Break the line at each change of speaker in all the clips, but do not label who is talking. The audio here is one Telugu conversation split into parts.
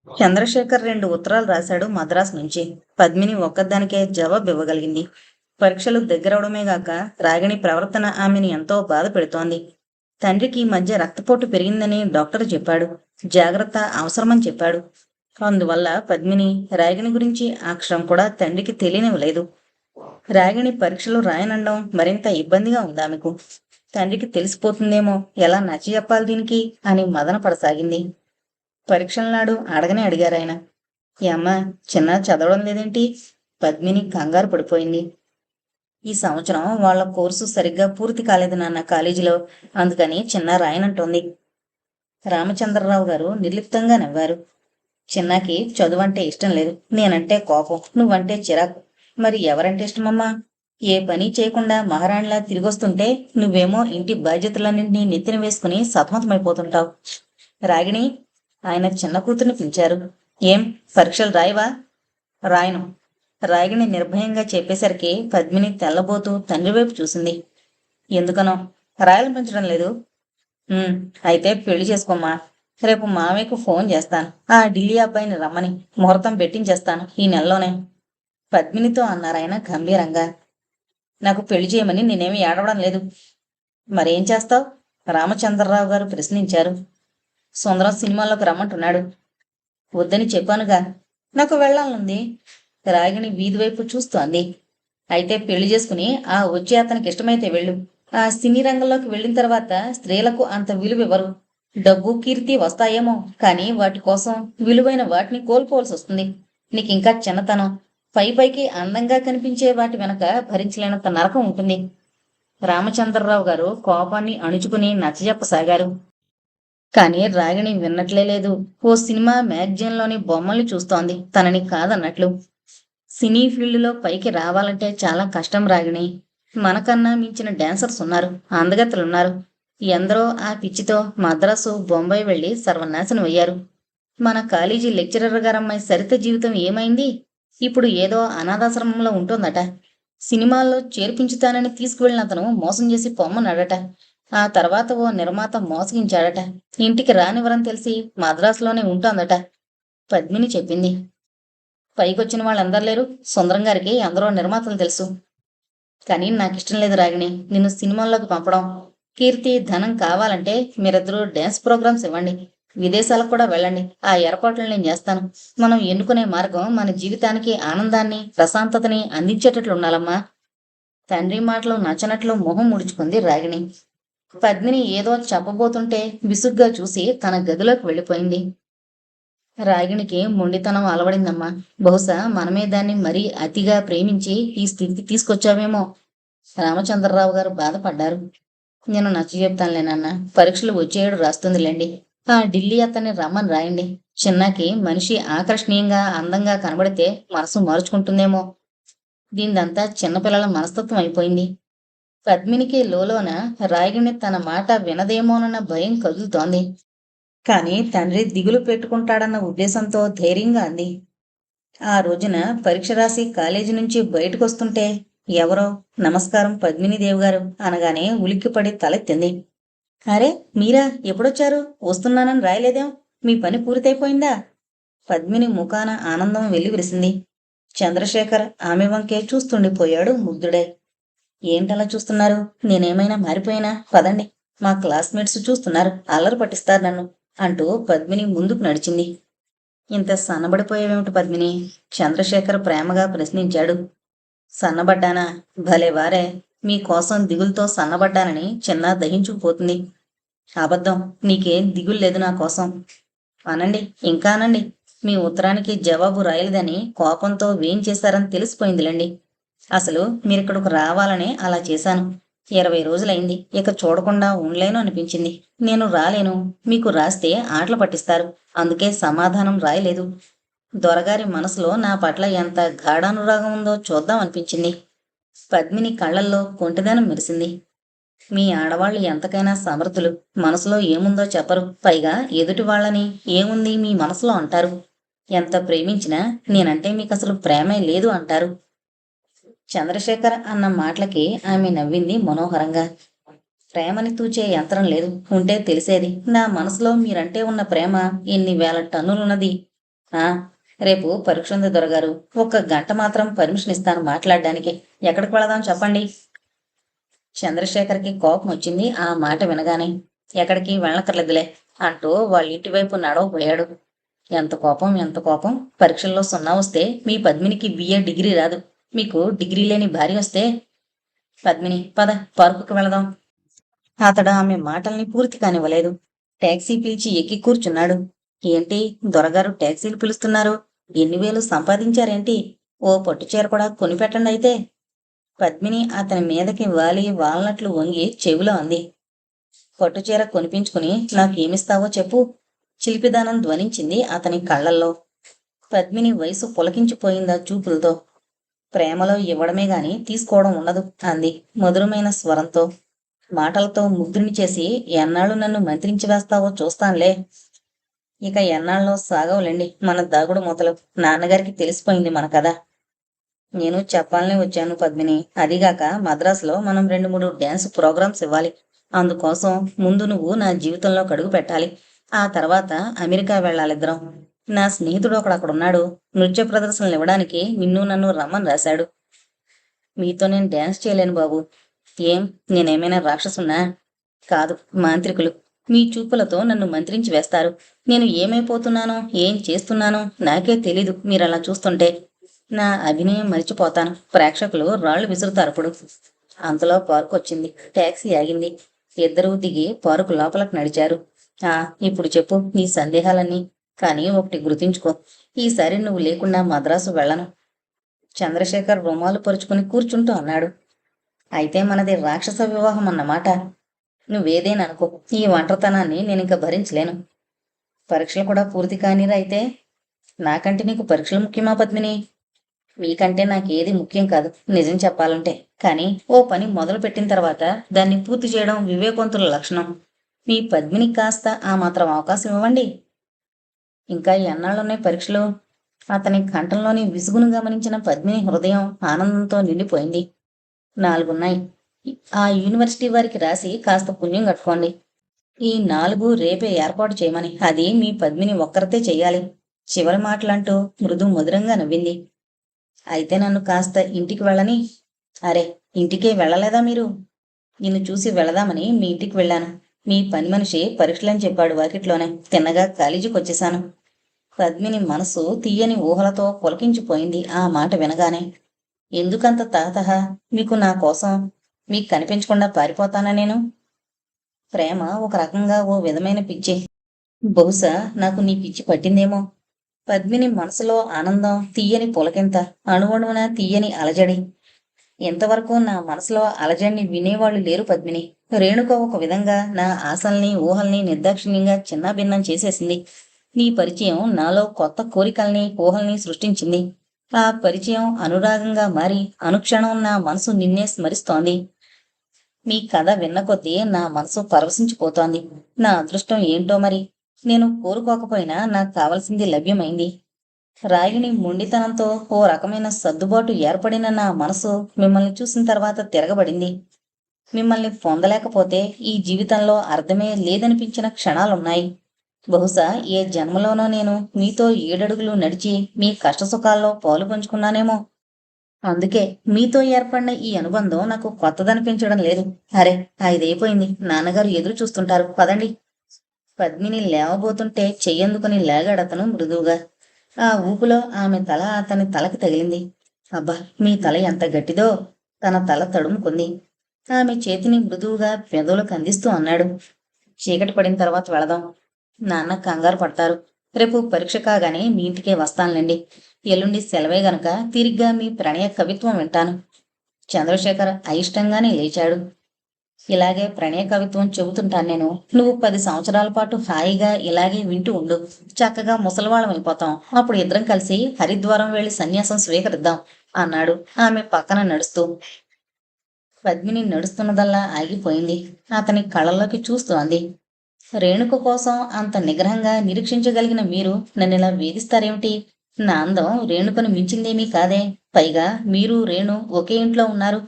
చంద్రశేఖర్ 2 ఉత్తరాలు రాశాడు మద్రాసు నుంచి. పద్మిని ఒక్కదానికే జవాబు ఇవ్వగలిగింది. పరీక్షలు దగ్గరవడమే గాక రాగిణి ప్రవర్తన ఆమెను ఎంతో బాధ పెడుతోంది. తండ్రికి ఈ మధ్య రక్తపోటు పెరిగిందని డాక్టర్ చెప్పాడు. జాగ్రత్త అవసరమని చెప్పాడు. అందువల్ల పద్మిని రాగిణి గురించి ఆ క్షణం కూడా తండ్రికి తెలియనివ్వలేదు. రాగిణి పరీక్షలు రాయనండం మరింత ఇబ్బందిగా ఉందామెకు. తండ్రికి తెలిసిపోతుందేమో, ఎలా నచ్చజెప్పాలి దీనికి అని మదన పడసాగింది. పరీక్షల నాడు అడగనే అడిగారాయన. ఈ అమ్మ చిన్న చదవడం లేదేంటి? పద్మిని కంగారు పడిపోయింది. ఈ సంవత్సరం వాళ్ళ కోర్సు సరిగ్గా పూర్తి కాలేదు నాన్న కాలేజీలో, అందుకని చిన్న రాయనంటోంది. రామచంద్రరావు గారు నిర్లిప్తంగా నవ్వారు. చిన్నకి చదువంటే ఇష్టం లేదు, నేనంటే కోపం, నువ్వంటే చిరాకు. మరి ఎవరంటే ఇష్టమమ్మా? ఏ పని చేయకుండా మహారాణిలా తిరిగొస్తుంటే నువ్వేమో ఇంటి బాధ్యతలన్నింటినీ నెత్తిన వేసుకుని సతమతమైపోతుంటావు. రాగిణి, ఆయన చిన్న కూతుర్ని పిలిచారు. ఏం పరీక్షలు రాయవా? రాయను. రాగిణి నిర్భయంగా చెప్పేసరికి పద్మిని తెల్లబోతూ తండ్రి వైపు చూసింది. ఎందుకనో? రాయాలనిపించడం లేదు. అయితే పెళ్లి చేసుకోమ్మా. రేపు మామయ్యకు ఫోన్ చేస్తాను. ఆ ఢిల్లీ అబ్బాయిని రమ్మని ముహూర్తం పెట్టించేస్తాను ఈ నెలలోనే, పద్మినితో అన్నారాయన గంభీరంగా. నాకు పెళ్లి చేయమని నేనేమి ఏడవడం లేదు. మరేం చేస్తావు? రామచంద్రరావు గారు ప్రశ్నించారు. సుందరం సినిమాలోకి రమ్మంటున్నాడు. వద్దని చెప్పానుగా. నాకు వెళ్ళాలనుంది. రాగిణి వీధి వైపు చూస్తోంది. అయితే పెళ్లి చేసుకుని ఆ వచ్చే అతనికి ఇష్టమైతే వెళ్ళు. ఆ సినీ రంగంలోకి వెళ్ళిన తర్వాత స్త్రీలకు అంత విలువ ఇవ్వరు. డబ్బు కీర్తి వస్తాయేమో, కానీ వాటి కోసం విలువైన వాటిని కోల్పోవలసి వస్తుంది. నీకింకా చిన్నతనం. పైకి అందంగా కనిపించే వాటి వెనక భరించలేనంత నరకం ఉంటుంది. రామచంద్రరావు గారు కోపాన్ని అణుచుకుని నచ్చజెప్పసాగారు. కానీ రాగిణి విన్నట్లే లేదు. ఓ సినిమా మ్యాగజైన్లోని బొమ్మల్ని చూస్తోంది, తనని కాదన్నట్లు. సినీ ఫీల్డ్లో పైకి రావాలంటే చాలా కష్టం రాగిణి. మనకన్నా మించిన డాన్సర్స్ ఉన్నారు, అందగత్తెలున్నారు. ఎందరో ఆ పిచ్చితో మద్రాసు, బొంబాయి వెళ్లి సర్వనాశనం అయ్యారు. మన కాలేజీ లెక్చరర్ గారమ్మాయి సరిత జీవితం ఏమైంది? ఇప్పుడు ఏదో అనాథాశ్రమంలో ఉంటోందట. సినిమాల్లో చేర్పించుతానని తీసుకువెళ్ళిన అతను మోసం చేసి పొమ్మన్నాడట. ఆ తర్వాత ఓ నిర్మాత మోసగించాడట. ఇంటికి రానివ్వరని తెలిసి మద్రాసులోనే ఉంటోందట, పద్మిని చెప్పింది. పైకొచ్చిన వాళ్ళందరూ లేరు. సుందరం గారికి అందరూ నిర్మాతలు తెలుసు. కానీ నాకిష్టం లేదు రాగిణి నిన్ను సినిమాల్లోకి పంపడం. కీర్తి, ధనం కావాలంటే మీరిద్దరూ డ్యాన్స్ ప్రోగ్రామ్స్ ఇవ్వండి. విదేశాలకు కూడా వెళ్ళండి. ఆ ఏర్పాట్లు నేను చేస్తాను. మనం ఎన్నుకునే మార్గం మన జీవితానికి ఆనందాన్ని, ప్రశాంతతని అందించేటట్లు ఉండాలమ్మా. తండ్రి మాటలు నచ్చనట్లు మొహం ముడుచుకుంది రాగిణి. పద్మిని ఏదో చెప్పబోతుంటే విసుగ్గా చూసి తన గదిలోకి వెళ్ళిపోయింది. రాగిణికి మొండితనం అలవడిందమ్మా. బహుశా మనమే దాన్ని మరీ అతిగా ప్రేమించి ఈ స్థితికి తీసుకొచ్చావేమో. రామచంద్రరావు గారు బాధపడ్డారు. నేను నచ్చజెప్తానులే నాన్న. పరీక్షలు వచ్చేడు రాస్తుందిలేండి. ఆ ఢిల్లీ అతన్ని రమ్మని రాయండి. చిన్నకి మనిషి ఆకర్షణీయంగా, అందంగా కనబడితే మనసు మార్చుకుంటుందేమో. దీనిదంతా చిన్నపిల్లల మనస్తత్వం అయిపోయింది. పద్మినికి లోలోన రాగిణి తన మాట వినదేమోనన్న భయం కదులుతోంది. కాని తండ్రి దిగులు పెట్టుకుంటాడన్న ఉద్దేశంతో ధైర్యంగా అంది. ఆ రోజున పరీక్ష రాసి కాలేజీ నుంచి బయటకొస్తుంటే ఎవరో నమస్కారం పద్మినీదేవి గారు అనగానే ఉలిక్కిపడి తలెత్తింది. అరే మీరా, ఎప్పుడొచ్చారు? వస్తున్నానని రాయలేదేం? మీ పని పూర్తయిపోయిందా? పద్మిని ముఖాన ఆనందం వెల్లివిరిసింది. చంద్రశేఖర్ ఆమె వంకే చూస్తుండిపోయాడు ముగ్ధుడై. ఏంటలా చూస్తున్నారు? నేనేమైనా మారిపోయినా? పదండి, మా క్లాస్మేట్స్ చూస్తున్నారు, అల్లరి పట్టిస్తారు నన్ను అంటూ పద్మిని ముందుకు నడిచింది. ఇంత సన్నబడిపోయావేమిటి పద్మిని? చంద్రశేఖర్ ప్రేమగా ప్రశ్నించాడు. సన్నబడ్డానా? భలే వారే, మీకోసం దిగులుతో సన్నబడ్డానని చిన్న దహించుకుపోతుంది. అబద్ధం, నీకేం దిగులు లేదు నా కోసం. అనండి, ఇంకా అనండి. మీ ఉత్తరానికి జవాబు రాయలేదని కోపంతో వేం చేశారని తెలిసిపోయిందిలేండి. అసలు మీరిక్కడికి రావాలనే అలా చేశాను. 20 రోజులైంది, ఇక చూడకుండా ఉండలేను అనిపించింది. నేను రాలేను. మీకు రాస్తే ఆటలు పట్టిస్తారు, అందుకే సమాధానం రాయలేదు. దొరగారి మనసులో నా పట్ల ఎంత గాఢానురాగం ఉందో చూద్దాం అనిపించింది. పద్మిని కళ్ళల్లో కొంటిదనం మెరిసింది. మీ ఆడవాళ్లు ఎంతకైనా సమర్థులు. మనసులో ఏముందో చెప్పరు, పైగా ఎదుటి వాళ్ళని ఏముంది మీ మనసులో అంటారు. ఎంత ప్రేమించినా నేనంటే మీకు అసలు ప్రేమే లేదు అంటారు. చంద్రశేఖర్ అన్న మాటలకి ఆమె నవ్వింది మనోహరంగా. ప్రేమని తూచే యంత్రం లేదు, ఉంటే తెలిసేది. నా మనసులో మీరంటే ఉన్న ప్రేమ ఎన్ని వేల టన్నులున్నది. ఆ రేపు పరీక్ష ఉంది దొరగారు. ఒక్క గంట మాత్రం పర్మిషన్ ఇస్తాను మాట్లాడడానికి. ఎక్కడికి వెళదాం చెప్పండి? చంద్రశేఖర్కి కోపం వచ్చింది ఆ మాట వినగానే. ఎక్కడికి వెళ్ళక్కర్లేదులే అంటూ వాళ్ళ ఇంటి వైపు నడవబోయాడు. ఎంత కోపం, ఎంత కోపం! పరీక్షల్లో సున్నా వస్తే మీ పద్మినికి బిఏ డిగ్రీ రాదు. మీకు డిగ్రీ లేని భార్య వస్తే. పద్మిని, పద పార్కుకి వెళదాం. అతడు ఆమె మాటల్ని పూర్తి కానివ్వలేదు. టాక్సీ పిలిచి ఎక్కి కూర్చున్నాడు. ఏంటి దొరగారు టాక్సీలు పిలుస్తున్నారు? ఎన్ని వేలు సంపాదించారేంటి? ఓ పట్టుచీర కూడా కొనిపెట్టండి అయితే. పద్మిని అతని మీదకి వాలి వాల్నట్లు వంగి చెవిలో అంది. పట్టుచీర కొనిపించుకుని నాకేమిస్తావో చెప్పు. చిలిపిదానం ధ్వనించింది అతని కళ్ళల్లో. పద్మిని వయసు పులకించిపోయిందా చూపులతో. ప్రేమలో ఇవ్వడమే గాని తీసుకోవడం ఉండదు అంది మధురమైన స్వరంతో. మాటలతో ముగ్ధుని చేసి ఎన్నాళ్ళు నన్ను మంత్రించి వేస్తావో చూస్తానులే. ఇక ఎన్నాళ్ళలో సాగవులేండి మన దాగుడు మూతలు. నాన్నగారికి తెలిసిపోయింది మన కథ. నేను చెప్పాలనే వచ్చాను పద్మిని. అదిగాక మద్రాసులో మనం 2-3 డ్యాన్స్ ప్రోగ్రామ్స్ ఇవ్వాలి. అందుకోసం ముందు నువ్వు నా జీవితంలో కడుగు పెట్టాలి. ఆ తర్వాత అమెరికా వెళ్ళాలిద్దరం. నా స్నేహితుడు ఒకడు అక్కడున్నాడు. నృత్య ప్రదర్శనలు ఇవ్వడానికి నిన్ను నన్ను రమ్మని రాశాడు. మీతో నేను డ్యాన్స్ చేయలేను బాబు. ఏం, నేనేమైనా రాక్షసున్నా? కాదు, మాంత్రికులు. మీ చూపులతో నన్ను మంత్రించి వేస్తారు. నేను ఏమైపోతున్నానో ఏం చేస్తున్నానో నాకే తెలీదు మీరలా చూస్తుంటే. నా అభినయం మరిచిపోతాను. ప్రేక్షకులు రాళ్లు విసురుతారప్పుడు. అంతలో పార్కు వచ్చింది. టాక్సీ ఆగింది. ఇద్దరూ దిగి పార్కు లోపలకు నడిచారు. ఇప్పుడు చెప్పు నీ సందేహాలన్నీ. కానీ ఒకటి గుర్తుంచుకో, ఈసారి నువ్వు లేకుండా మద్రాసు వెళ్ళను. చంద్రశేఖర్ రుమాలు పరుచుకుని కూర్చుంటూ అన్నాడు. అయితే మనది రాక్షస వివాహం అన్నమాట. నువ్వేదేననుకో, ఈ ఒంటరితనాన్ని నేనింక భరించలేను. పరీక్షలు కూడా పూర్తి కానిరా అయితే? నాకంటే నీకు పరీక్షలు ముఖ్యమా పద్మిని? మీకంటే నాకేది ముఖ్యం కాదు నిజం చెప్పాలంటే. కానీ ఓ పని మొదలు పెట్టిన తర్వాత దాన్ని పూర్తి చేయడం వివేకవంతుల లక్షణం. మీ పద్మిని కాస్త ఆ మాత్రం అవకాశం ఇవ్వండి. ఇంకా ఎన్నాళ్ళున్నాయి పరీక్షలు? అతని కంఠంలోని విసుగును గమనించిన పద్మిని హృదయం ఆనందంతో నిండిపోయింది. 4 ఉన్నాయి. ఆ యూనివర్సిటీ వారికి రాసి కాస్త పుణ్యం కట్టుకోండి. ఈ 4 రేపే ఏర్పాటు చేయమని. అది మీ పద్మిని ఒక్కరితే చెయ్యాలి. చివరి మాటలంటూ మృదు మధురంగా నవ్వింది. అయితే నన్ను కాస్త ఇంటికి వెళ్ళని. అరే, ఇంటికే వెళ్ళలేదా మీరు? నిన్ను చూసి వెళదామని మీ ఇంటికి వెళ్ళాను. మీ పని మనిషి పరీక్షలని చెప్పాడు వాకిట్లోనే. తిన్నగా కాలేజీకి వచ్చేశాను. పద్మిని మనసు తీయని ఊహలతో పులకించిపోయింది ఆ మాట వినగానే. ఎందుకంత తహతహ? మీకు నా కోసం మీకు కనిపించకుండా పారిపోతానా నేను? ప్రేమ ఒక రకంగా ఓ విధమైన పిచ్చి. బహుశా నాకు నీ పిచ్చి పట్టిందేమో. పద్మిని మనసులో ఆనందం, తీయని పులకింత, అణువణువున తీయని అలజడి. ఇంతవరకు నా మనసులో అలజడిని వినేవాళ్లు లేరు పద్మిని. రేణుక ఒక విధంగా నా ఆశల్ని ఊహల్ని నిర్దాక్షిణ్యంగా చిన్నాభిన్నం చేసేసింది. నీ పరిచయం నాలో కొత్త కోరికల్ని ఊహల్ని సృష్టించింది. ఆ పరిచయం అనురాగంగా మారి అనుక్షణం నా మనసు నిన్నే స్మరిస్తోంది. మీ కథ విన్న కొద్దీ నా మనసు పరవశించిపోతోంది. నా అదృష్టం ఏంటో మరి. నేను కోరుకోకపోయినా నాకు కావలసింది లభ్యమైంది. రాగిణి మొండితనంతో ఓ రకమైన సర్దుబాటు ఏర్పడిన నా మనసు మిమ్మల్ని చూసిన తర్వాత తిరగబడింది. మిమ్మల్ని పొందలేకపోతే ఈ జీవితంలో అర్థమే లేదనిపించిన క్షణాలున్నాయి. బహుశా ఏ జన్మలోనో నేను మీతో 7 అడుగులు నడిచి మీ కష్టసుఖాల్లో పాలు పంచుకున్నానేమో. అందుకే మీతో ఏర్పడిన ఈ అనుబంధం నాకు కొత్తదనిపించడం లేదు. అరే, 5 అయిపోయింది. నాన్నగారు ఎదురు చూస్తుంటారు, పదండి. పద్మిని లేవబోతుంటే చెయ్యందుకుని లేగాడతను మృదువుగా. ఆ ఊపులో ఆమె తల అతని తలకి తగిలింది. అబ్బా, మీ తల ఎంత గట్టిదో! తన తల తడుముకుంది. ఆమె చేతిని మృదువుగా పెదవులకు అందిస్తూ అన్నాడు. చీకటి పడిన తర్వాత వెళదాం. నాన్న కంగారు పడతారు. రేపు పరీక్ష కాగానే మీ ఇంటికే వస్తానులేండి. ఎల్లుండి సెలవే గనుక తిరిగ్గా మీ ప్రణయ కవిత్వం వింటాను. చంద్రశేఖర్ అయిష్టంగానే లేచాడు. ఇలాగే ప్రణయ కవిత్వం చెబుతుంటాను నేను. నువ్వు 10 సంవత్సరాల పాటు హాయిగా ఇలాగే వింటూ ఉండు. చక్కగా ముసలివాళ్ళం అయిపోతాం. అప్పుడు ఇద్దరం కలిసి హరిద్వారం వెళ్లి సన్యాసం స్వీకరిద్దాం అన్నాడు ఆమె పక్కన నడుస్తూ. పద్మిని నడుస్తున్నదల్లా ఆగిపోయింది. అతని కళ్ళల్లోకి చూస్తూ అంది. రేణుక కోసం అంత నిగ్రహంగా నిరీక్షించగలిగిన మీరు నన్నిలా వేధిస్తారేమిటి? నా అందం రేణుకను మించిందేమీ కాదే. పైగా మీరు రేణు ఒకే ఇంట్లో ఉన్నారు.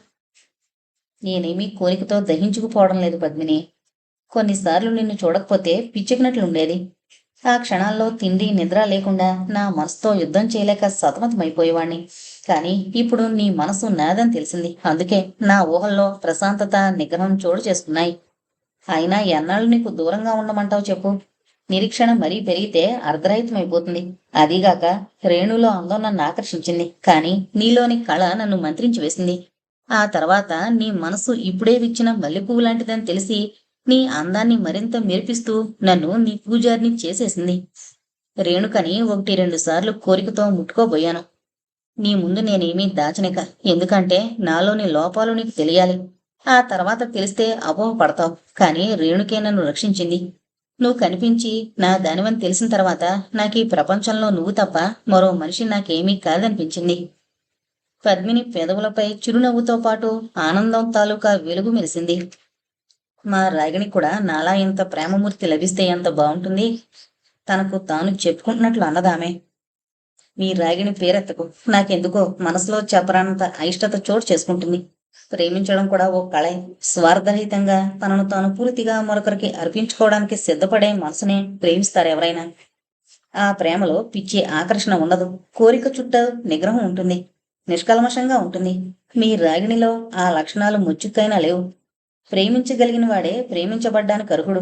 నేనేమీ కోరికతో దహించుకుపోవడం లేదు పద్మిని. కొన్నిసార్లు నిన్ను చూడకపోతే పిచ్చెక్కినట్లుండేది. ఆ క్షణాల్లో తిండి నిద్ర లేకుండా నా మనసుతో యుద్ధం చేయలేక సతమతమైపోయేవాణ్ణి. కానీ ఇప్పుడు నీ మనసు నాదని తెలిసింది. అందుకే నా ఊహల్లో ప్రశాంతత, నిగ్రహం చోటు చేసుకున్నాయి. అయినా ఎన్నాళ్ళు నీకు దూరంగా ఉండమంటావు చెప్పు? నిరీక్షణ మరీ పెరిగితే అర్ధరహితమైపోతుంది. అదీగాక రేణులో అందం నన్ను ఆకర్షించింది. కానీ నీలోని కళ నన్ను మంత్రించి వేసింది. ఆ తర్వాత నీ మనసు ఇప్పుడే విచ్చిన మల్లెపువ్వు లాంటిదని తెలిసి నీ అందాన్ని మరింత మెరిపిస్తూ నన్ను నీ పూజారిని చేసేసింది. రేణుకని 1, 2 సార్లు కోరికతో ముట్టుకోబోయాను. నీ ముందు నేనేమీ దాచనిక. ఎందుకంటే నాలోని లోపాలు నీకు తెలియాలి. ఆ తర్వాత తెలిస్తే అపోహపడతావు. కానీ రేణుకే నన్ను రక్షించింది. నువ్వు కనిపించి నా దానివని తెలిసిన తర్వాత నాకీ ప్రపంచంలో నువ్వు తప్ప మరో మనిషి నాకేమీ కాదనిపించింది. పద్మిని పెదవులపై చిరునవ్వుతో పాటు ఆనందం తాలూకా వెలుగు మెరిసింది. మా రాగిణి కూడా నాలా ఇంత ప్రేమమూర్తి లభిస్తే ఎంత బాగుంటుంది. తనకు తాను చెప్పుకుంటున్నట్లు అన్నదామె. మీ రాగిణి పేరెత్తకు. నాకెందుకో మనసులో చెప్పరానంత అయిష్టత చోటు చేసుకుంటుంది. ప్రేమించడం కూడా ఓ కళే. స్వార్థరహితంగా తనను తాను పూర్తిగా మరొకరికి అర్పించుకోవడానికి సిద్ధపడే మనసునే ప్రేమిస్తారు ఎవరైనా. ఆ ప్రేమలో పిచ్చి ఆకర్షణ ఉండదు. కోరిక చుట్టూ నిగ్రహం ఉంటుంది. నిష్కల్మషంగా ఉంటుంది. మీ రాగిణిలో ఆ లక్షణాలు ముచ్చుక్కైనా లేవు. ప్రేమించగలిగిన వాడే ప్రేమించబడ్డానికి అర్హుడు.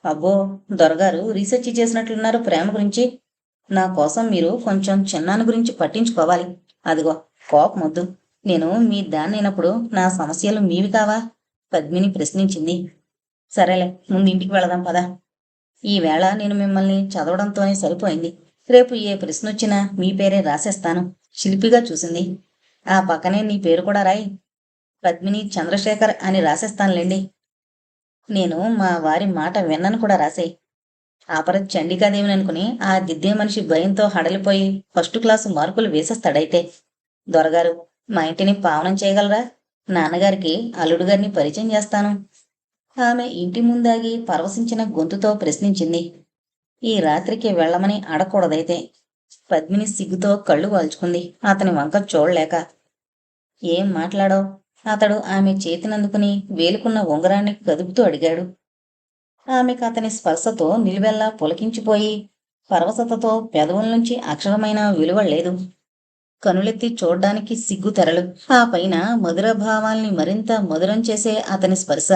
అబ్బో, దొరగారు రీసెర్చ్ చేసినట్లున్నారు ప్రేమ గురించి. నా కోసం మీరు కొంచెం చిన్నాన్న గురించి పట్టించుకోవాలి. అదిగో కోపమొద్దు. నేను మీ దాన్నైనప్పుడు నా సమస్యలు మీవి కావా? పద్మిని ప్రశ్నించింది. సరేలే, ముందు ఇంటికి వెళదాం పదా. ఈవేళ నేను మిమ్మల్ని చదవడంతోనే సరిపోయింది. రేపు ఏ ప్రశ్న వచ్చినా మీ పేరే రాసేస్తాను. శిల్పిగా చూసింది. ఆ పక్కనే నీ పేరు కూడా రాయి. పద్మిని చంద్రశేఖర్ అని రాసేస్తానులేండి. నేను మా వారి మాట విన్నను కూడా రాసేయి. ఆపర చండికాదేవిని అనుకుని ఆ దిద్దే మనిషి భయంతో హడలిపోయి 1st క్లాసు మార్కులు వేసేస్తాడైతే. దొరగారు, మా ఇంటిని పావనం చేయగలరా? నాన్నగారికి అల్లుడు గారిని పరిచయం చేస్తాను. ఆమె ఇంటి ముందాగి పరవశించిన గొంతుతో ప్రశ్నించింది. ఈ రాత్రికి వెళ్ళమని అడగకూడదైతే. పద్మిని సిగ్గుతో కళ్ళు వాల్చుకుంది అతని వంక చూడలేక. ఏం మాట్లాడావు? అతడు ఆమె చేతినందుకుని వేలుకున్న ఉంగరాన్ని కదుపుతూ అడిగాడు. ఆమెకు అతని స్పర్శతో నిలువెల్లా పులకించిపోయి పరవశతతో పెదవుల నుంచి అక్షరమైన విలువలేదు. కనులెత్తి చూడ్డానికి సిగ్గు తెరలు. ఆ పైన మధుర భావాల్ని మరింత మధురం చేసే అతని స్పర్శ.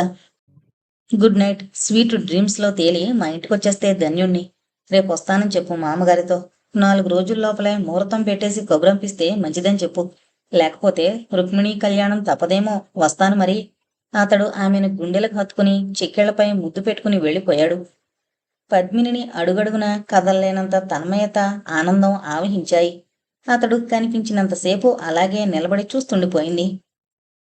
Good night. స్వీట్ డ్రీమ్స్ లో తేలి మా ఇంటికొచ్చేస్తే ధన్యుణ్ణి. రేపొస్తానని చెప్పు మామగారితో. 4 రోజుల లోపలే ముహూర్తం పెట్టేసి కబురంపిస్తే మంచిదని చెప్పు. లేకపోతే రుక్మిణీ కళ్యాణం తప్పదేమో. వస్తాను మరి. అతడు ఆమెను గుండెలకు హత్తుకుని చెక్కిళ్లపై ముద్దు పెట్టుకుని వెళ్ళిపోయాడు. పద్మినిని అడుగడుగున కదల్లేనంత తన్మయత, ఆనందం ఆవహించాయి. అతడు కనిపించినంతసేపు అలాగే నిలబడి చూస్తుండిపోయింది.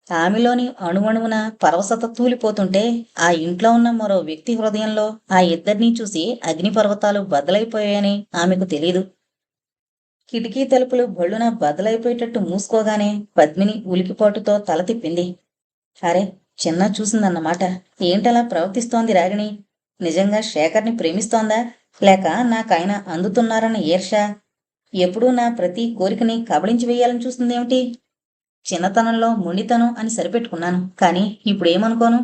ఆమెలోని అణువణువున పరవశత తూలిపోతుంటే ఆ ఇంట్లో ఉన్న మరో వ్యక్తి హృదయంలో ఆ ఇద్దరినీ చూసి అగ్నిపర్వతాలు బద్దలైపోయాయని ఆమెకు తెలీదు. కిటికీ తలుపులు బళ్ళున బద్దలైపోయేటట్టు మూసుకోగానే పద్మిని ఉలికిపాటుతో తల తిప్పింది. అరే, చిన్న చూసిందన్నమాట. ఏంటలా ప్రవర్తిస్తోంది రాగిణి? నిజంగా శేఖర్ని ప్రేమిస్తోందా? లేక నాకాయన అందుతున్నారన్న ఈర్ష? ఎప్పుడూ నా ప్రతి కోరికని కబళించి వేయాలని చూస్తుందేమిటి? చిన్నతనంలో మొండితనం అని సరిపెట్టుకున్నాను. కానీ ఇప్పుడేమనుకోను?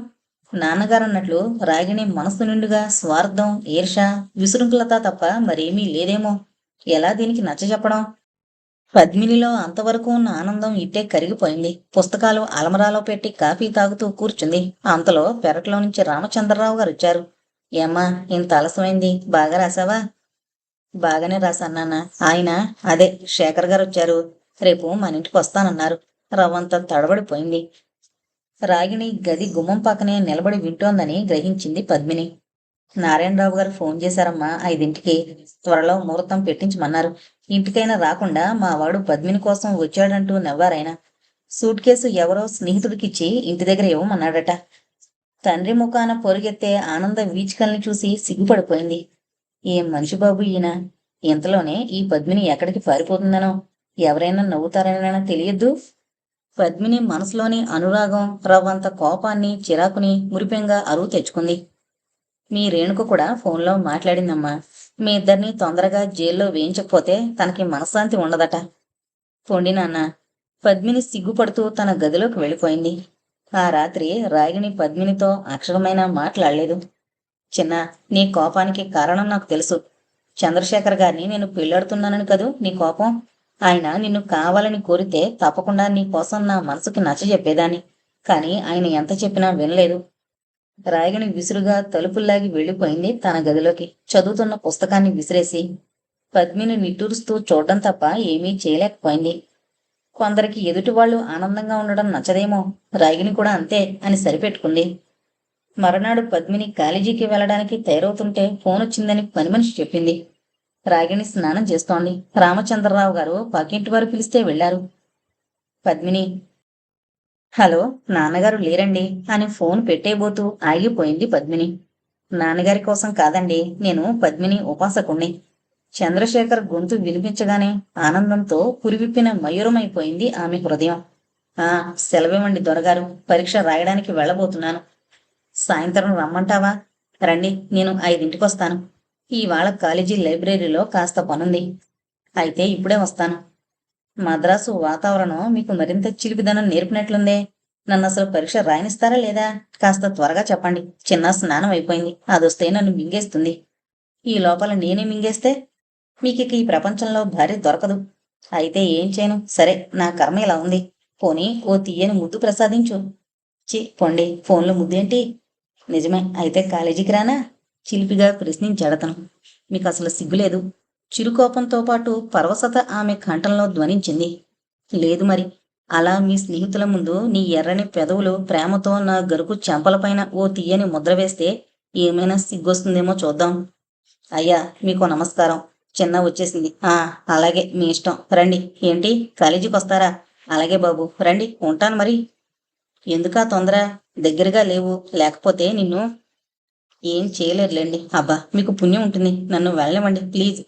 నాన్నగారన్నట్లు రాగిణి మనస్సు నిండుగా స్వార్థం, ఈర్ష, విశృంఖలత తప్ప మరేమీ లేదేమో. ఎలా దీనికి నచ్చజెప్పడం? పద్మినిలో అంతవరకు ఉన్న ఆనందం ఇట్టే కరిగిపోయింది. పుస్తకాలు అలమరాలో పెట్టి కాఫీ తాగుతూ కూర్చుంది. అంతలో పెరట్లో నుంచి రామచంద్రరావు గారు వచ్చారు. ఏమ్మా, ఇంత ఆలస్యమైంది. బాగా రాసావా? బాగానే రాశాన్నాన్న. ఆయన అదే శేఖర్ గారు వచ్చారు. రేపు మన ఇంటికి వస్తానన్నారు. రవ్వంత తడబడిపోయింది. రాగిణి గది గుమ్మం పక్కనే నిలబడి వింటోందని గ్రహించింది పద్మిని. నారాయణరావు గారు ఫోన్ చేశారమ్మా 5ంటికి. త్వరలో ముహూర్తం పెట్టించమన్నారు. ఇంటికైనా రాకుండా మా వాడు పద్మిని కోసం వచ్చాడంటూ నవ్వారాయన. సూట్ కేసు ఎవరో స్నేహితుడికిచ్చి ఇంటి దగ్గర ఇవ్వమన్నాడట. తండ్రి ముఖాన పొరుగెత్తే ఆనంద వీచికల్ని చూసి సిగ్గుపడిపోయింది. ఏం మనిషి బాబు ఈయన! ఇంతలోనే ఈ పద్మిని ఎక్కడికి పారిపోతుందనో, ఎవరైనా నవ్వుతారనైనా తెలియద్దు. పద్మిని మనసులోని అనురాగం, రవ్వంత కోపాన్ని, చిరాకుని మురిపెంగా అరువు తెచ్చుకుంది. మీ రేణుక కూడా ఫోన్లో మాట్లాడిందమ్మా. మీ ఇద్దరిని తొందరగా జైల్లో వేయించకపోతే తనకి మనశ్శాంతి ఉండదట. పొండి నాన్న. పద్మిని సిగ్గుపడుతూ తన గదిలోకి వెళ్ళిపోయింది. ఆ రాత్రి రాగిణి పద్మినితో అక్షరమైనా మాట్లాడలేదు. చిన్న, నీ కోపానికి కారణం నాకు తెలుసు. చంద్రశేఖర్ గారిని నేను పెళ్ళాడుతున్నానని కదూ నీ కోపం. ఆయన నిన్ను కావాలని కోరితే తప్పకుండా నీ కోసం నా మనసుకి నచ్చజెప్పేదాన్ని. కాని ఆయన ఎంత చెప్పినా వినలేదు. రాగిణి విసురుగా తలుపుల్లాగి వెళ్ళిపోయింది తన గదిలోకి. చదువుతున్న పుస్తకాన్ని విసిరేసి పద్మిని నిట్టూరుస్తూ చూడడం తప్ప ఏమీ చేయలేకపోయింది. కొందరికి ఎదుటివాళ్లు ఆనందంగా ఉండడం నచ్చదేమో, రాగిణి కూడా అంతే అని సరిపెట్టుకుంది. మరునాడు పద్మిని కాలేజీకి వెళ్లడానికి తయారవుతుంటే ఫోన్ వచ్చిందని పని మనిషి చెప్పింది. రాగిణి స్నానం చేస్తోంది. రామచంద్రరావు గారు పక్కింటి వారు పిలిస్తే వెళ్లారు. పద్మిని, హలో, నాన్నగారు లేరండి అని ఫోన్ పెట్టేబోతూ ఆగిపోయింది పద్మిని. నాన్నగారి కోసం కాదండి, నేను పద్మిని ఉపాసకుణ్ణి. చంద్రశేఖర్ గొంతు వినిపించగానే ఆనందంతో పురివిప్పిన మయూరమైపోయింది ఆమె హృదయం. సెలవివ్వండి దొరగారు, పరీక్ష రాయడానికి వెళ్ళబోతున్నాను. సాయంత్రం రమ్మంటావా? రండి, నేను 5ంటికొస్తాను. ఇవాళ కాలేజీ లైబ్రరీలో కాస్త పనుంది. అయితే ఇప్పుడే వస్తాను. మద్రాసు వాతావరణం మీకు మరింత చిలిపిదనం నేర్పినట్లుందే. నన్ను అసలు పరీక్ష రాయనిస్తారా లేదా? కాస్త త్వరగా చెప్పండి. చిన్న స్నానం అయిపోయింది, అదొస్తే నన్ను మింగేస్తుంది. ఈ లోపల నేనే మింగేస్తే మీకిక ఈ ప్రపంచంలో భార్య దొరకదు. అయితే ఏం చేయను? సరే, నా కర్మ ఇలా ఉంది. పోనీ ఓ తీయని ముద్దు ప్రసాదించు. పొండి, ఫోన్లో ముద్దేంటి? నిజమే, అయితే కాలేజీకి రానా? చిలిపిగా ప్రశ్నించాడతను. మీకు అసలు సిగ్గులేదు? చిరుకోపంతో పాటు పరవశత ఆమె కంఠంలో ధ్వనించింది. లేదు మరి, అలా మీ స్నేహితుల ముందు నీ ఎర్రని పెదవులు ప్రేమతో నా గరుకు చెంపలపైన ఓ తీయని ముద్ర వేస్తే ఏమైనా సిగ్గొస్తుందేమో చూద్దాం. అయ్యా, మీకు నమస్కారం. చిన్న వచ్చేసింది. అలాగే, మీ ఇష్టం. రండి. ఏంటి, కాలేజీకి వస్తారా? అలాగే బాబు, రండి, ఉంటాను మరి. ఎందుకా తొందర? దగ్గరగా లేవు, లేకపోతే నిన్ను ఏం చేయలేరులేండి. అబ్బా, మీకు పుణ్యం ఉంటుంది, నన్ను వెళ్ళనివ్వండి ప్లీజ్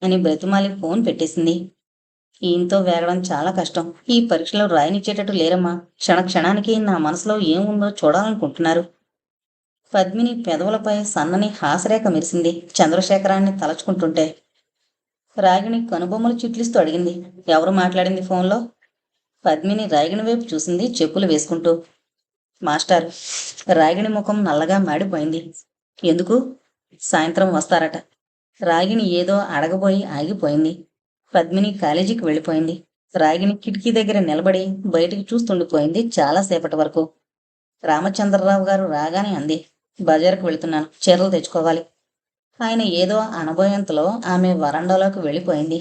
అని బ్రతిమాలి ఫోన్ పెట్టేసింది. ఈయంతో వేగడం చాలా కష్టం. ఈ పరీక్షలో రాయనిచ్చేటట్టు లేరమ్మా. క్షణానికి నా మనసులో ఏముందో చూడాలనుకుంటున్నారు. పద్మిని పెదవులపై సన్నని హాసరేఖ మెరిసింది చంద్రశేఖరాన్ని తలచుకుంటుంటే. రాగిణి కనుబొమ్మలు చిట్లిస్తూ అడిగింది, ఎవరు మాట్లాడింది ఫోన్లో? పద్మిని రాగిణి వైపు చూసింది చెప్పులు వేసుకుంటూ. మాస్టర్. రాగిణి ముఖం నల్లగా మాడిపోయింది. ఎందుకు? సాయంత్రం వస్తారట. రాగిణి ఏదో అడగబోయి ఆగిపోయింది. పద్మిని కాలేజీకి వెళ్ళిపోయింది. రాగిణి కిటికీ దగ్గర నిలబడి బయటికి చూస్తుండిపోయింది చాలాసేపటి వరకు. రామచంద్రరావు గారు రాగానే అంది, బజారుకు వెళుతున్నాను, చీరలు తెచ్చుకోవాలి. ఆయన ఏదో అనబోయేంతలో ఆమె వరండాలోకి వెళ్ళిపోయింది.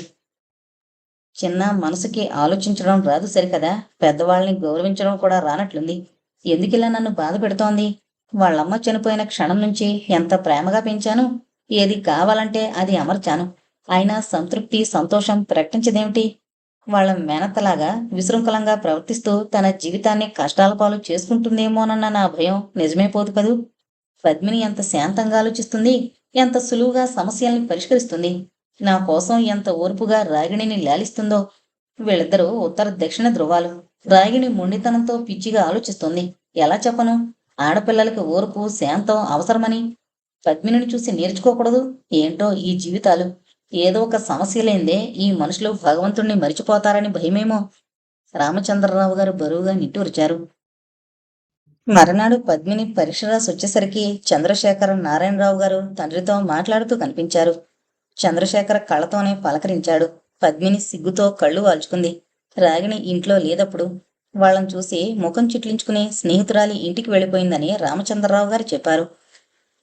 చిన్న మనసుకి ఆలోచించడం రాదు సరికదా, పెద్దవాళ్ళని గౌరవించడం కూడా రానట్లుంది. ఎందుకిలా నన్ను బాధ పెడుతోంది? వాళ్ళమ్మ చనిపోయిన క్షణం నుంచి ఎంత ప్రేమగా పెంచాను. ఏది కావాలంటే అది అమర్చాను. అయినా సంతృప్తి సంతోషం ప్రకటించదేమిటి? వాళ్ళ మేనత్తలాగా విశృంఖలంగా ప్రవర్తిస్తూ తన జీవితాన్ని కష్టాల పాలు చేసుకుంటుందేమోనన్న నా భయం నిజమైపోదు కదూ. పద్మిని ఎంత శాంతంగా ఆలోచిస్తుంది, ఎంత సులువుగా సమస్యల్ని పరిష్కరిస్తుంది. నా కోసం ఎంత ఓర్పుగా రాగిణిని లాలిస్తుందో. వీళ్ళిద్దరూ ఉత్తర దక్షిణ ధృవాలు. రాగిణి మొండితనంతో పిచ్చిగా ఆలోచిస్తుంది. ఎలా చెప్పను? ఆడపిల్లలకి ఓర్పు శాంతం అవసరమని. పద్మినిని చూసి నేర్చుకోకూడదు? ఏంటో ఈ జీవితాలు. ఏదో ఒక సమస్య లేందే ఈ మనుషులు భగవంతుణ్ణి మరిచిపోతారని భయమేమో. రామచంద్రరావు గారు బరువుగా నిట్టూర్చారు. మరనాడు పద్మిని పరీక్ష రాసి వచ్చేసరికి చంద్రశేఖర నారాయణరావు గారు తండ్రితో మాట్లాడుతూ కనిపించారు. చంద్రశేఖర కళ్ళతోనే పలకరించాడు. పద్మిని సిగ్గుతో కళ్ళు వాల్చుకుంది. రాగిణి ఇంట్లో లేదప్పుడు. వాళ్ళని చూసి ముఖం చిట్లించుకుని స్నేహితురాలి ఇంటికి వెళ్ళిపోయిందని రామచంద్రరావు గారు చెప్పారు.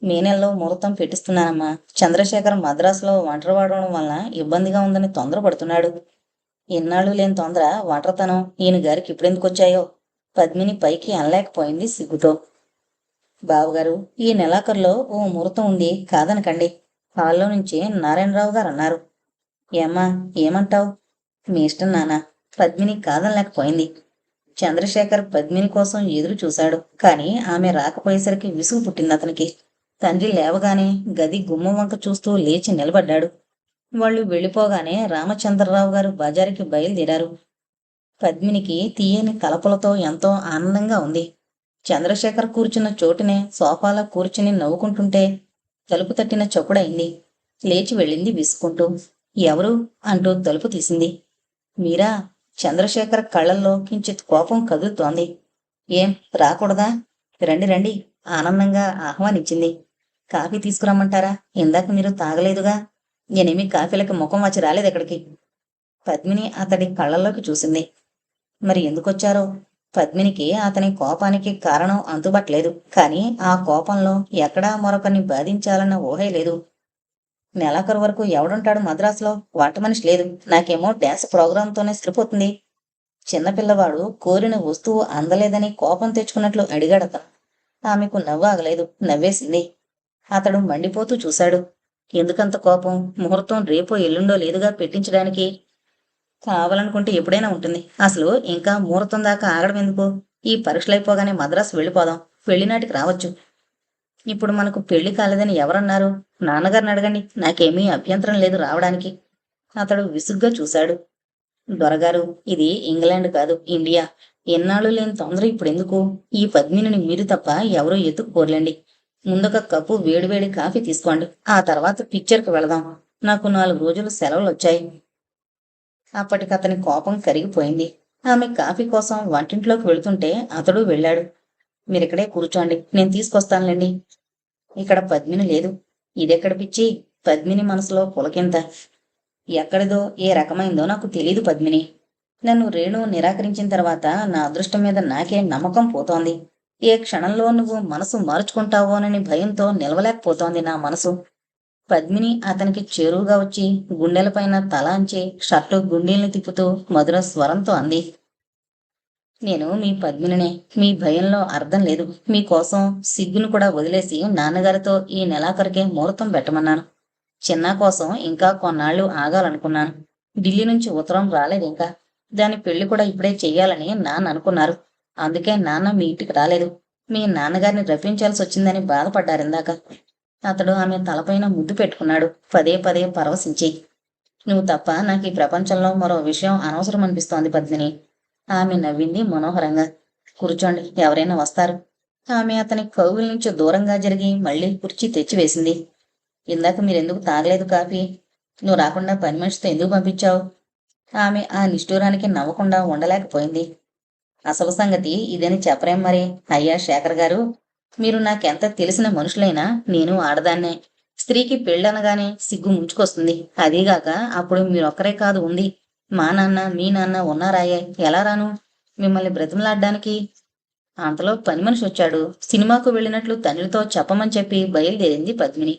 మే నెలలో ముహూర్తం పెట్టిస్తున్నానమ్మా. చంద్రశేఖర్ మద్రాసులో ఒంటరి వాడడం వలన ఇబ్బందిగా ఉందని తొందరపడుతున్నాడు. ఇన్నాళ్ళు లేని తొందర, ఒంటరితనం ఈయన గారికి ఇప్పుడెందుకొచ్చాయో? పద్మిని పైకి అనలేకపోయింది సిగ్గుతో. బావగారు, ఈ నెలాఖరులో ఓ ముహూర్తం ఉంది, కాదనకండి. హాల్లో నుంచి నారాయణరావు గారు అన్నారు. ఏమ్మా, ఏమంటావు? మీ ఇష్టం నాన్న. పద్మిని కాదనలేకపోయింది. చంద్రశేఖర్ పద్మిని కోసం ఎదురు చూశాడు. కాని ఆమె రాకపోయేసరికి విసుగు పుట్టింది అతనికి. తండ్రి లేవగానే గది గుమ్మం వంక చూస్తూ లేచి నిలబడ్డాడు. వాళ్ళు వెళ్ళిపోగానే రామచంద్రరావు గారు బజారుకి బయలుదేరారు. పద్మినికి తీయని తలపులతో ఎంతో ఆనందంగా ఉంది. చంద్రశేఖర్ కూర్చున్న చోటునే సోఫాలో కూర్చుని నవ్వుకుంటుంటే తలుపు తట్టిన చప్పుడైంది. లేచి వెళ్ళింది విసుకుంటూ. ఎవరు అంటూ తలుపు తీసింది. మీరా? చంద్రశేఖర్ కళ్ళల్లో కించిత్ కోపం కదులుతోంది. ఏం రాకూడదా? రండి రండి ఆనందంగా ఆహ్వానించింది. కాఫీ తీసుకురమ్మంటారా? ఇందాక మీరు తాగలేదుగా. నేనేమి కాఫీలకి ముఖం వచ్చి రాలేదు ఎక్కడికి. పద్మిని అతడి కళ్ళల్లోకి చూసింది. మరి ఎందుకొచ్చారో? పద్మినికి అతని కోపానికి కారణం అంతుబట్టలేదు. కానీ ఆ కోపంలో ఎక్కడా మరొకరిని బాధించాలన్న ఊహే లేదు. నెలాఖరు వరకు ఎవడుంటాడు మద్రాసులో? వంట మనిషి లేదు. నాకేమో డ్యాన్స్ ప్రోగ్రాంతోనే సరిపోతుంది. చిన్నపిల్లవాడు కోరిన వస్తువు అందలేదని కోపం తెచ్చుకున్నట్లు అడిగాడతను. ఆమెకు నవ్వు ఆగలేదు. నవ్వేసింది. అతడు మండిపోతూ చూశాడు. ఎందుకంత కోపం? ముహూర్తం రేపో ఎల్లుండో లేదుగా పెట్టించడానికి. కావాలనుకుంటే ఎప్పుడైనా ఉంటుంది. అసలు ఇంకా ముహూర్తం దాకా ఆగడం ఎందుకు? ఈ పరీక్షలైపోగానే మద్రాసు వెళ్ళిపోదాం. పెళ్లినాటికి రావచ్చు. ఇప్పుడు మనకు పెళ్లి కాలేదని ఎవరన్నారు? నాన్నగారిని అడగండి. నాకేమీ అభ్యంతరం లేదు రావడానికి. అతడు విసుగ్గా చూశాడు. దొరగారు, ఇది ఇంగ్లాండ్ కాదు, ఇండియా. ఎన్నాళ్ళు లేని తొందర ఇప్పుడెందుకు? ఈ పద్మినిని మీరు తప్ప ఎవరూ ఎత్తుకుపోర్లేండి. ముందొక కప్పు వేడివేడి కాఫీ తీసుకోండి. ఆ తర్వాత పిక్చర్కి వెళదాం. నాకు 4 రోజులు సెలవులు వచ్చాయి. అప్పటికతని కోపం కరిగిపోయింది. ఆమె కాఫీ కోసం వంటింట్లోకి వెళుతుంటే అతడు వెళ్ళాడు. మీరిక్కడే కూర్చోండి, నేను తీసుకొస్తానులేండి. ఇక్కడ పద్మిని లేదు. ఇదెక్కడ పిచ్చి? పద్మిని మనసులో పులకింత. ఎక్కడిదో ఏ రకమైందో నాకు తెలీదు పద్మిని. నన్ను రేణు నిరాకరించిన తర్వాత నా అదృష్టం మీద నాకే నమ్మకం పోతోంది. ఏ క్షణంలో నువ్వు మనసు మార్చుకుంటావోనని భయంతో నిలవలేకపోతోంది నా మనసు. పద్మిని అతనికి చేరువుగా వచ్చి గుండెలపైన తల అంచి షర్టు గుండీల్ని తిప్పుతూ మధుర స్వరంతో అంది. నేను మీ పద్మినినే. మీ భయంలో అర్థం లేదు. మీకోసం సిగ్గును కూడా వదిలేసి నాన్నగారితో ఈ నెలాఖరికే ముహూర్తం పెట్టమన్నాను. చిన్నా కోసం ఇంకా కొన్నాళ్ళు ఆగాలనుకున్నాను. ఢిల్లీ నుంచి ఉత్తరం రాలేదు ఇంకా. దాని పెళ్లి కూడా ఇప్పుడే చెయ్యాలని నాన్న అనుకున్నారు. అందుకే నాన్న మీ ఇంటికి రాలేదు. మీ నాన్నగారిని రప్పించాల్సి వచ్చిందని బాధపడ్డారిందాక. అతడు ఆమె తలపైన ముద్దు పెట్టుకున్నాడు, పదే పదే పరవశించి. నువ్వు తప్ప నాకు ఈ ప్రపంచంలో మరో విషయం అనవసరం అనిపిస్తోంది పద్మిని. ఆమె నవ్వింది మనోహరంగా. కూర్చోండి, ఎవరైనా వస్తారు. ఆమె అతని కౌగిలి నుంచి దూరంగా జరిగి మళ్లీ కుర్చీ తెచ్చివేసింది. ఇందాక మీరెందుకు తాగలేదు కాఫీ? నువ్వు రాకుండా పని మనిషితో ఎందుకు పంపించావు? ఆమె ఆ నిష్ఠూరానికి నవ్వకుండా ఉండలేకపోయింది. అసలు సంగతి ఇదని చెప్పరేం మరి? అయ్యా శేఖర్ గారు, మీరు నాకెంత తెలిసిన మనుషులైనా నేను ఆడదాన్నే. స్త్రీకి పెళ్ళనగానే సిగ్గు ముంచుకొస్తుంది. అదీగాక అప్పుడు మీరొక్కరే కాదు ఉంది. మా నాన్న మీ నాన్న ఉన్నారాయే. ఎలా రాను మిమ్మల్ని బ్రతిమలాడ్డానికి? అంతలో పని మనిషి వచ్చాడు. సినిమాకు వెళ్ళినట్లు తండ్రితో చెప్పమని చెప్పి బయలుదేరింది పద్మిని.